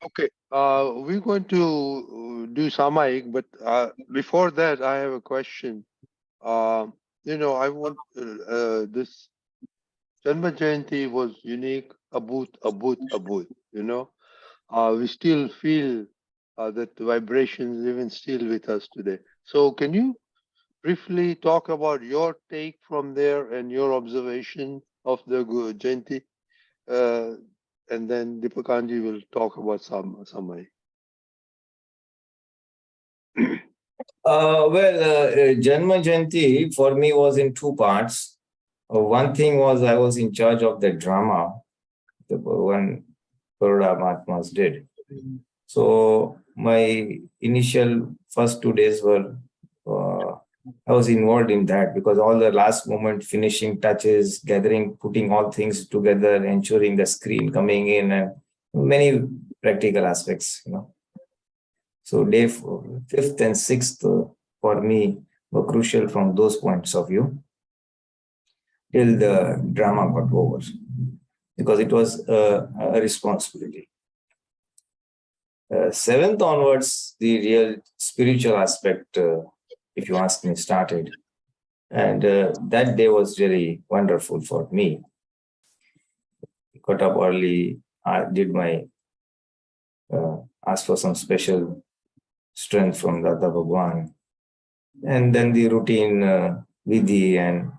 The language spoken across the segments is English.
Okay, we're going to do Samaik, but before that, I have a question. Uh, I want this Janma Jayanti was unique, abut. We still feel that vibrations even still with us today. So, can you briefly talk about your take from there and your observation of the Jayanti? Uh, and then Deepakanji will talk about Samai. Janma Jayanti for me was in two parts. One thing was I was in charge of the drama, the one Baroda Mahatmas did. So my initial first 2 days were, I was involved in that because all the last moment finishing touches, gathering, putting all things together, ensuring the screen coming in and many practical aspects, So day 5th and 6th for me were crucial from those points of view till the drama got over because it was a responsibility. 7th onwards, the real spiritual aspect, if you ask me, started. And that day was really wonderful for me. Got up early, I did my, asked for some special strength from Dada Bhagwan. And then the routine vidhi and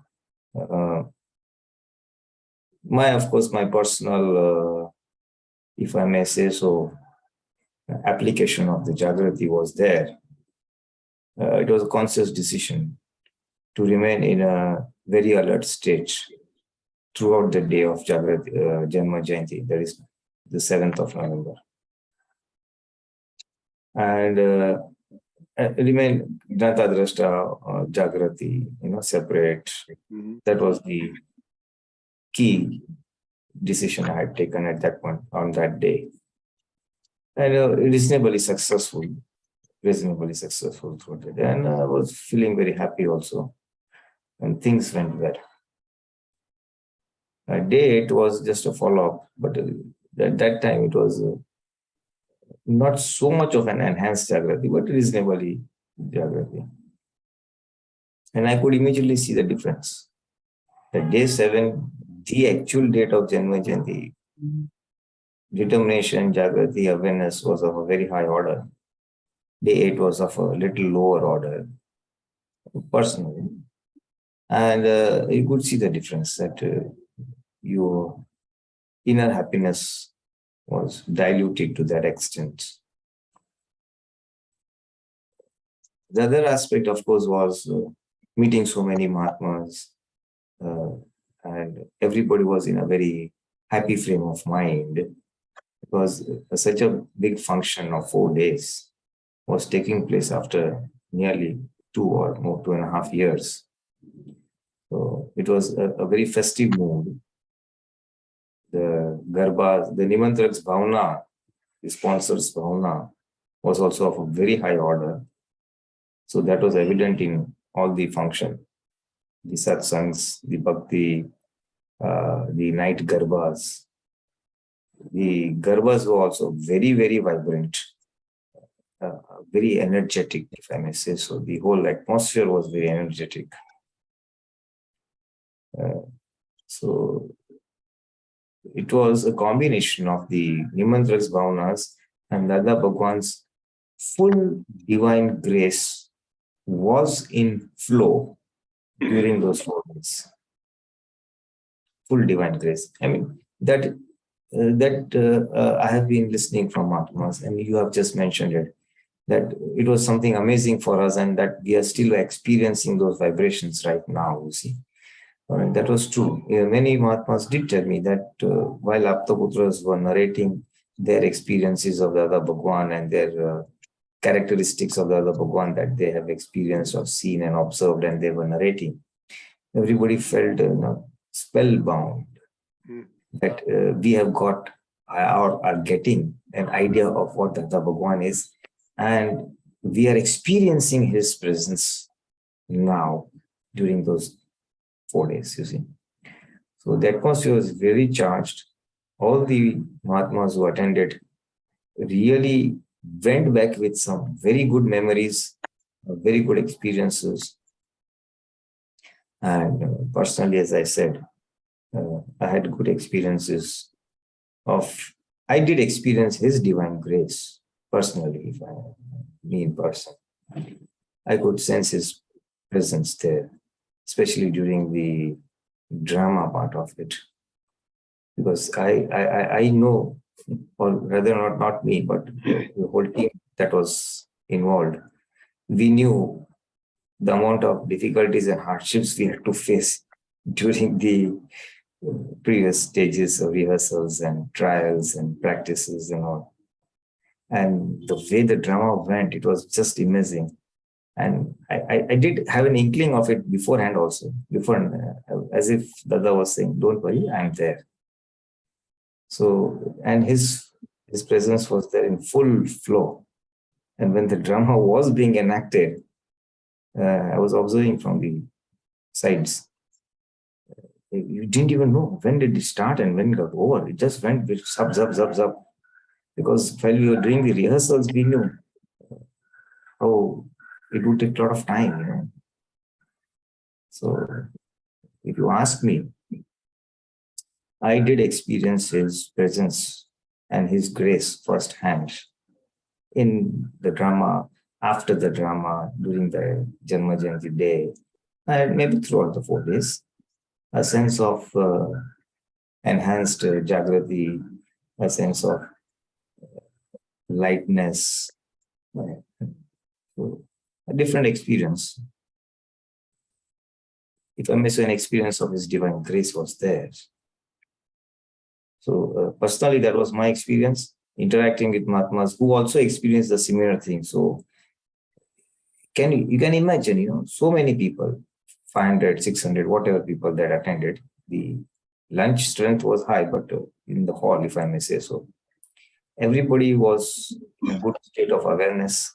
of course, my personal, if I may say so, application of the Jagrati was there. It was a conscious decision to remain in a very alert state throughout the day of Jagrati, Janma Jayanti, that is the 7th of November. And remain Jnata Drashta, Jagrati, separate. Mm-hmm. That was the key decision I had taken at that point on that day. And reasonably successful through the day. And I was feeling very happy also. And things went well. Day 8 was just a follow-up, but at that time it was not so much of an enhanced Jagrati, but reasonably Jagrati. And I could immediately see the difference. That day 7, the actual date of Janma Jayanti, determination, Jagrati, awareness was of a very high order. Day 8 was of a little lower order, personally. And you could see the difference that your inner happiness was diluted to that extent. The other aspect, of course, was meeting so many Mahatmas, and everybody was in a very happy frame of mind because such a big function of 4 days was taking place after nearly 2.5 years. So it was a very festive mood. The Garbas, the Nimantrak's Bhavna, the sponsor's Bhavna, was also of a very high order. So that was evident in all the function, the satsangs, the bhakti, the night Garbas. The Garbas were also very, very vibrant, very energetic, if I may say so. The whole atmosphere was very energetic. So it was a combination of the Nimantrak's Bhavnas and Dada Bhagwan's full divine grace was in flow during those 4 days. Full divine grace. I mean, that I have been listening from Mahatmas, and you have just mentioned it, that it was something amazing for us and that we are still experiencing those vibrations right now, you see. And that was true. Many Mahatmas did tell me that while Aptaputras were narrating their experiences of Dada Bhagwan and their characteristics of Dada Bhagwan that they have experienced or seen and observed and they were narrating, everybody felt spellbound that we have got or are getting an idea of what Dada Bhagwan is, and we are experiencing his presence now during those 4 days, you see. So the atmosphere was very charged. All the Mahatmas who attended really went back with some very good memories, very good experiences. And personally, as I said, I had good experiences I did experience his divine grace personally, me in person. I could sense his presence there, especially during the drama part of it. Because I know, or rather not me, but the whole team that was involved, we knew the amount of difficulties and hardships we had to face during the previous stages of rehearsals and trials and practices and all. And the way the drama went, it was just amazing. And I did have an inkling of it beforehand also, as if Dada was saying, don't worry, I'm there. So, and his presence was there in full flow. And when the drama was being enacted, I was observing from the sides. You didn't even know when did it start and when it got over. It just went with zap, zap, zap, zap. Because while we were doing the rehearsals, we knew how it would take a lot of time, So if you ask me, I did experience his presence and his grace firsthand in the drama, after the drama, during the Janma Jayanti day, and maybe throughout the 4 days. A sense of enhanced Jagrati, a sense of lightness, a different experience. If I may say, an experience of his divine grace was there. So personally, that was my experience, interacting with Mahatmas who also experienced the similar thing. So you can imagine, so many people, 500, 600, whatever people that attended. The lunch strength was high, but in the hall, if I may say so, everybody was in a good state of awareness.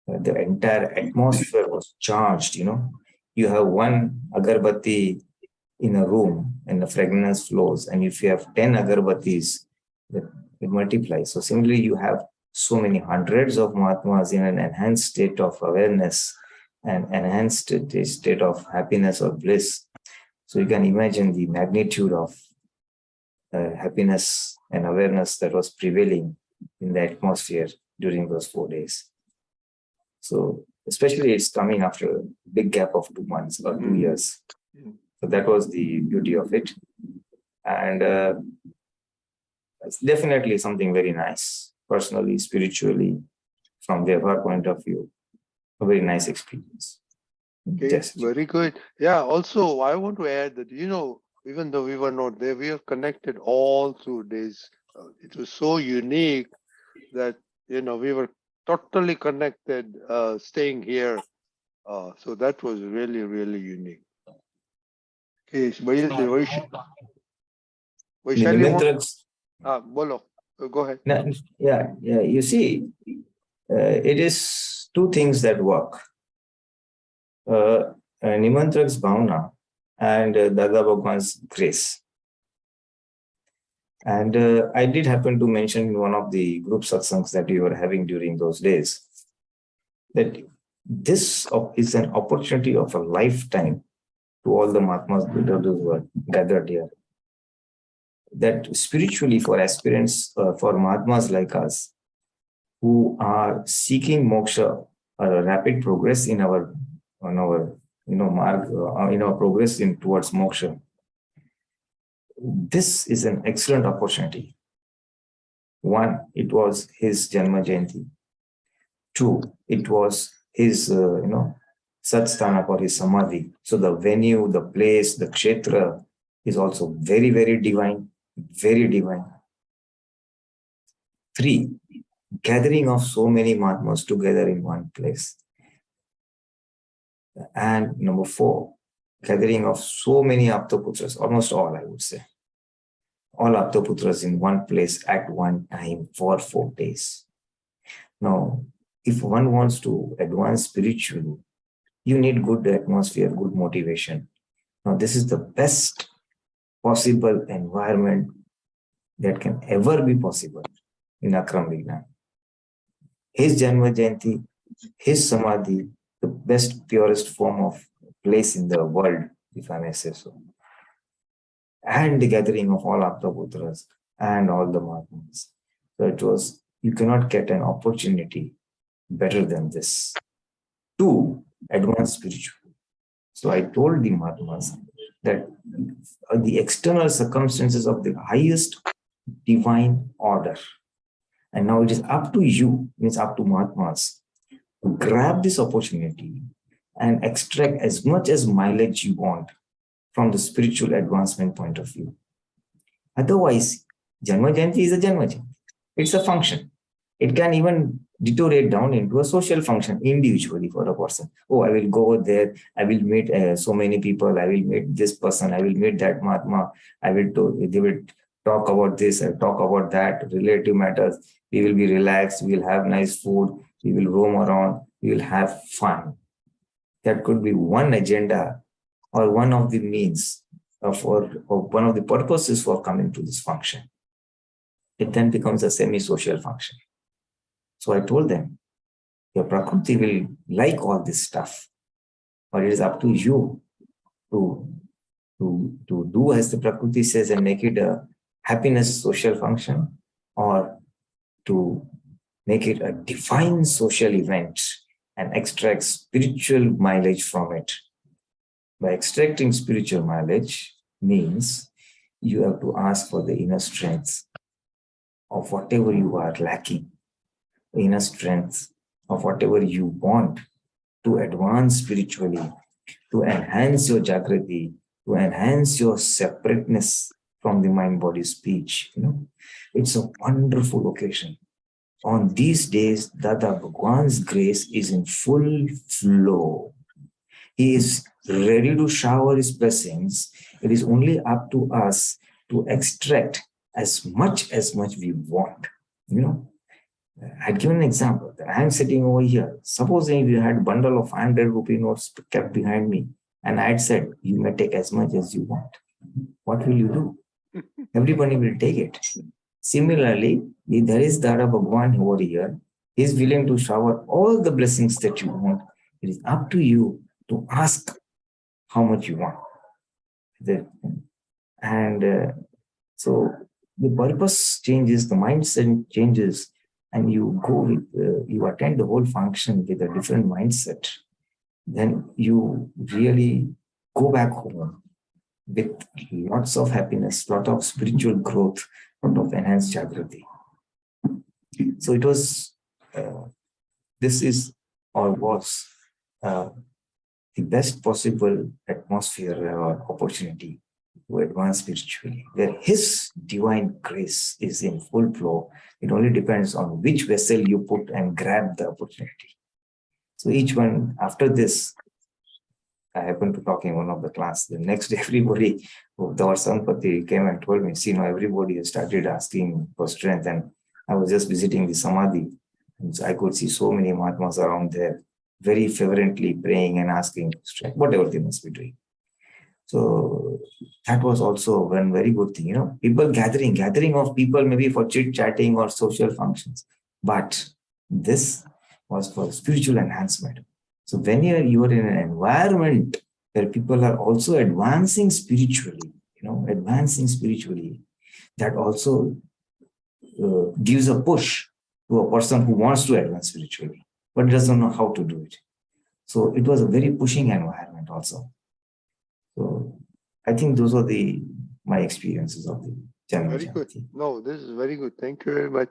The entire atmosphere was charged, You have one agarbatti in a room and the fragrance flows, and if you have 10 agarbattis, it multiplies. So similarly, you have so many hundreds of Mahatmas in an enhanced state of awareness and enhanced state of happiness or bliss. So you can imagine the magnitude of happiness and awareness that was prevailing in the atmosphere during those 4 days. So especially it's coming after a big gap of 2 months or 2 years. So that was the beauty of it. And it's definitely something very nice, personally, spiritually, from their point of view, a very nice experience. Okay, Yes. very good. Yeah, also, I want to add that, even though we were not there, we are connected all through days. It was so unique that, we were totally connected staying here. So that was really, really unique. Okay, Bolo. Go ahead. Yeah. You see, it is two things that work. Nimantrak's Bhavna and Dada Bhagwan's grace. And I did happen to mention in one of the group satsangs that we were having during those days that this is an opportunity of a lifetime to all the Mahatmas who were gathered here. That spiritually, for aspirants, for Mahatmas like us, who are seeking moksha, a rapid progress in our progress towards moksha, this is an excellent opportunity. One, it was his Janma Jayanti. Two, it was his, Satsthana for his Samadhi. So the venue, the place, the kshetra is also very, very divine, very divine. Three, gathering of so many Mahatmas together in one place. And number four, gathering of so many Aptaputras, almost all, I would say. All Aptaputras in one place at one time for 4 days. Now, if one wants to advance spiritually, you need good atmosphere, good motivation. Now, this is the best possible environment that can ever be possible in Akram Vignan. His Janma Jayanti, his Samadhi, the best, purest form of place in the world, if I may say so. And the gathering of all Aptaputras and all the Mahatmas. So it was, you cannot get an opportunity better than this to advance spiritually. So I told the Mahatmas that the external circumstances of the highest divine order. And now it is up to you, means up to Mahatmas, to grab this opportunity and extract as much as mileage you want from the spiritual advancement point of view. Otherwise, Janma Jayanti is a Janma Jayanti. It's a function. It can even deteriorate down into a social function individually for a person. Oh, I will go there. I will meet so many people. I will meet this person. I will meet that Mahatma. They will talk about this. I talk about that. Relative matters. We will be relaxed. We will have nice food. We will roam around. We will have fun. That could be one agenda or one of the means or one of the purposes for coming to this function. It then becomes a semi-social function. So I told them, your Prakriti will like all this stuff, but it is up to you to do as the Prakriti says and make it a happiness social function, or to make it a divine social event and extract spiritual mileage from it. By extracting spiritual mileage means you have to ask for the inner strength of whatever you are lacking, the inner strength of whatever you want to advance spiritually, to enhance your Jagrati, to enhance your separateness from the mind, body, speech. It's a wonderful occasion. On these days, Dada Bhagwan's grace is in full flow. He is ready to shower his blessings. It is only up to us to extract as much we want. I'd given an example that I'm sitting over here. Supposing you had a bundle of 500 rupee notes kept behind me, and I'd said, you may take as much as you want. What will you do? Everybody will take it. Similarly, there is Dada Bhagwan over here. He is willing to shower all the blessings that you want. It is up to you to ask how much you want. And so the purpose changes, the mindset changes, and you go with, you attend the whole function with a different mindset. Then you really go back home with lots of happiness, lot of spiritual growth, lot of enhanced Jagrati. So it was, this is or was the best possible atmosphere or opportunity to advance spiritually, where his divine grace is in full flow. It only depends on which vessel you put and grab the opportunity. So each one, after this, I happened to talk in one of the class. The next day, everybody, the Sanpati came and told me, see, now everybody has started asking for strength. And I was just visiting the Samadhi. And I could see so many Mahatmas around there, very fervently praying and asking for strength, whatever they must be doing. So that was also one very good thing, people gathering of people maybe for chit-chatting or social functions. But this was for spiritual enhancement. So when you are in an environment where people are also advancing spiritually, that also gives a push to a person who wants to advance spiritually, but doesn't know how to do it. So it was a very pushing environment also. So I think those are my experiences of the Janma Jayanti. Very good. No, this is very good. Thank you very much.